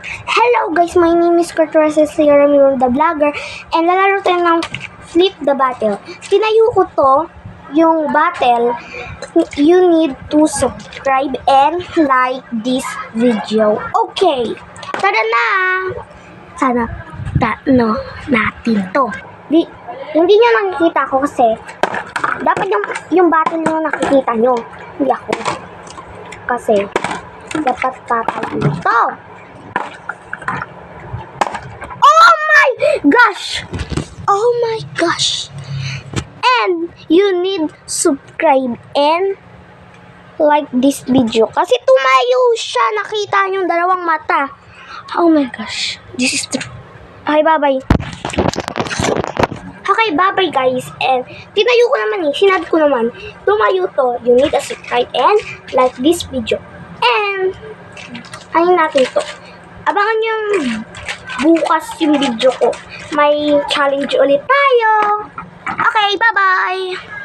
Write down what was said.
Hello guys, my name is Kurt Sierra Mirror the Vlogger and lalaro tayo ng Flip the Battle. Tinayo ko to, yung battle. You need to subscribe and like this video. Okay, tara na! Sana natin to. Hindi nyo nakikita ko kasi dapat yung battle nyo nakikita nyo. Hindi ako. Kasi dapat tatayo to. Oh my gosh! And you need subscribe and like this video. Kasi tumayo siya. Nakita yung dalawang mata. Oh my gosh. This is true. Okay, bye-bye. Okay, bye-bye guys. And tinayo ko naman eh. Sinabi ko naman. Tumayo to. You need to subscribe and like this video. And ayun natin to. Abangan yung bukas yung video ko. May challenge ulit tayo. Okay, bye-bye!